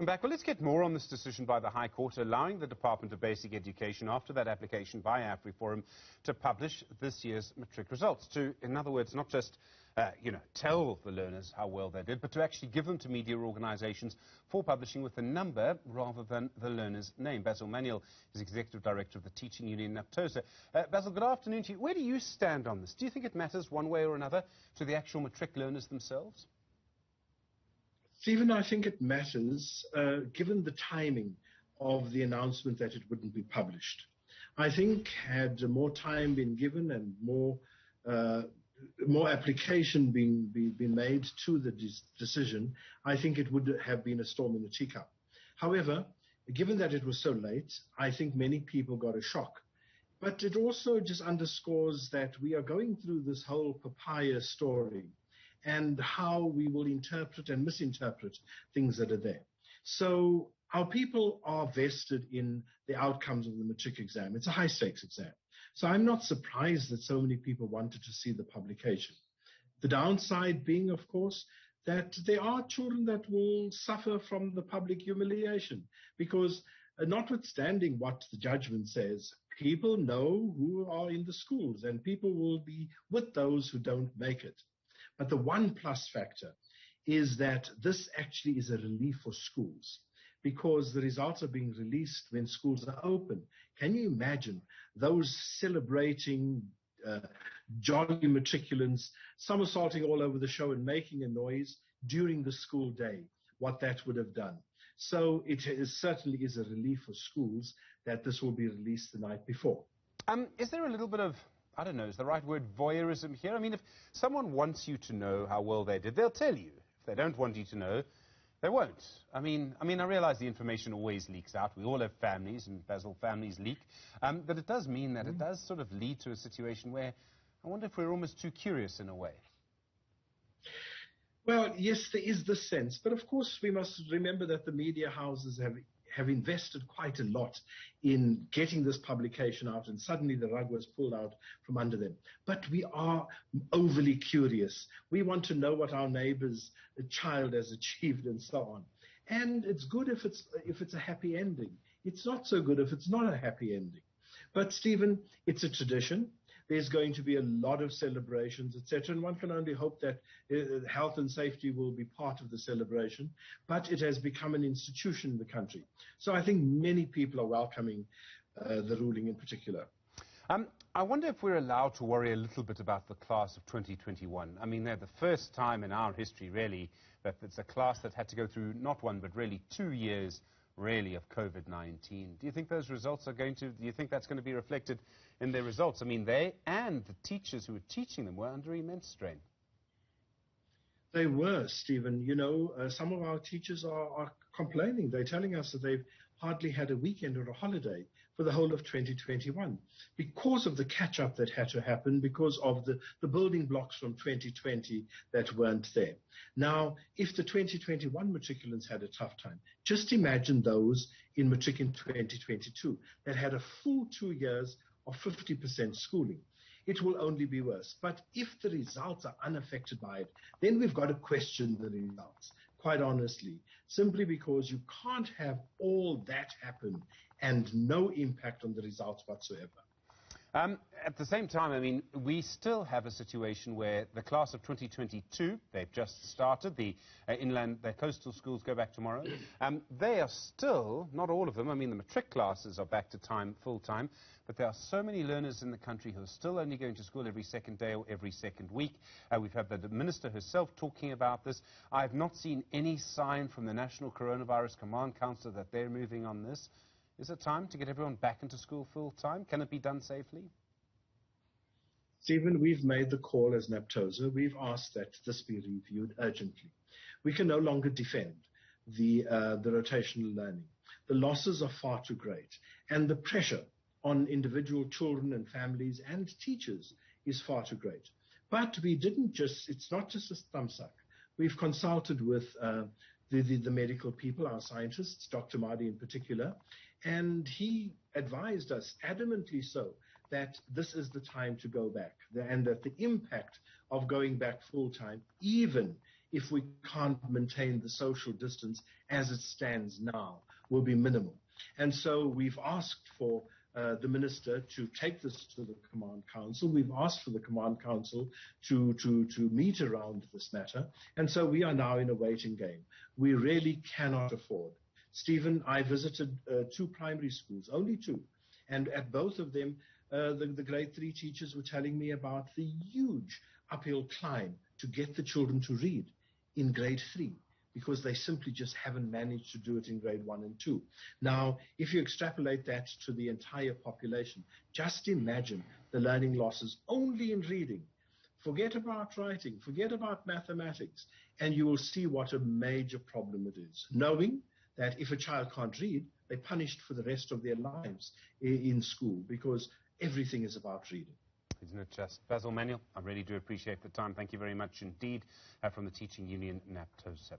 Welcome back. Well, let's get more on this decision by the High Court allowing the Department of Basic Education, after that application by AfriForum, to publish this year's matric results. To, in other words, not just, tell the learners how well they did, but to actually give them to media organizations for publishing with a number rather than the learner's name. Basil Manuel is Executive Director of the Teaching Union Naptosa. Basil, good afternoon to you. Where do you stand on this? Do you think it matters one way or another to the actual matric learners themselves? Stephen, I think it matters, given the timing of the announcement that it wouldn't be published. I think had more time been given and more application been made to the decision, I think it would have been a storm in the teacup. However, given that it was so late, I think many people got a shock. But it also just underscores that we are going through this whole papaya story and how we will interpret and misinterpret things that are there. So our people are vested in the outcomes of the matric exam. It's a high-stakes exam. So I'm not surprised that so many people wanted to see the publication. The downside being, of course, that there are children that will suffer from the public humiliation because notwithstanding what the judgment says, people know who are in the schools and people will be with those who don't make it. But the one plus factor is that this actually is a relief for schools because the results are being released when schools are open. Can you imagine those celebrating jolly matriculants somersaulting all over the show and making a noise during the school day, what that would have done? So it certainly is a relief for schools that this will be released the night before. Is there a little bit of, I don't know, is the right word voyeurism here? I mean, if someone wants you to know how well they did, they'll tell you. If they don't want you to know, they won't. I mean, I realize the information always leaks out. We all have families, and Basil, families leak. But it does mean that it does sort of lead to a situation where I wonder if we're almost too curious in a way. Well, yes, there is this sense. But of course, we must remember that the media houses have invested quite a lot in getting this publication out, and suddenly the rug was pulled out from under them. But we are overly curious. We want to know what our neighbor's child has achieved and so on. And it's good if it's a happy ending. It's not so good if it's not a happy ending. But Stephen, it's a tradition. There's going to be a lot of celebrations, etc. And one can only hope that health and safety will be part of the celebration. But it has become an institution in the country. So I think many people are welcoming the ruling in particular. I wonder if we're allowed to worry a little bit about the class of 2021. I mean, they're the first time in our history, really, that it's a class that had to go through not one, but really 2 years really of COVID-19. Do you think those results are do you think that's going to be reflected in their results? I mean, they and the teachers who were teaching them were under immense strain. They were, Stephen. You know, some of our teachers are complaining. They're telling us that they've hardly had a weekend or a holiday for the whole of 2021 because of the catch-up that had to happen, because of the building blocks from 2020 that weren't there. Now, if the 2021 matriculants had a tough time, just imagine those in matric in 2022 that had a full 2 years of 50% schooling. It will only be worse. But if the results are unaffected by it, then we've got to question the results, quite honestly, simply because you can't have all that happen and no impact on the results whatsoever. At the same time, I mean, we still have a situation where the class of 2022, they've just started, the coastal schools go back tomorrow. They are still, not all of them, I mean, the matric classes are back to full time, but there are so many learners in the country who are still only going to school every second day or every second week. We've had the minister herself talking about this. I have not seen any sign from the National Coronavirus Command Council that they're moving on this. Is it time to get everyone back into school full time? Can it be done safely? Stephen, we've made the call as Naptosa. We've asked that this be reviewed urgently. We can no longer defend the rotational learning. The losses are far too great, and the pressure on individual children and families and teachers is far too great. But we didn't it's not just a thumb suck. We've consulted with the medical people, our scientists, Dr. Mahdi in particular, and he advised us, adamantly so, that this is the time to go back, and that the impact of going back full-time, even if we can't maintain the social distance as it stands now, will be minimal. And so we've asked for the minister to take this to the Command Council. We've asked for the Command Council to meet around this matter. And so we are now in a waiting game. We really cannot afford. Stephen, I visited 2 primary schools, only 2. And at both of them, the grade 3 teachers were telling me about the huge uphill climb to get the children to read in grade 3, because they simply just haven't managed to do it in grade 1 and 2. Now, if you extrapolate that to the entire population, just imagine the learning losses only in reading. Forget about writing, forget about mathematics, and you will see what a major problem it is. Knowing that if a child can't read, they're punished for the rest of their lives in school, because everything is about reading. Isn't it just? Basil Manuel, I really do appreciate the time. Thank you very much indeed, from the teaching union Naptosa.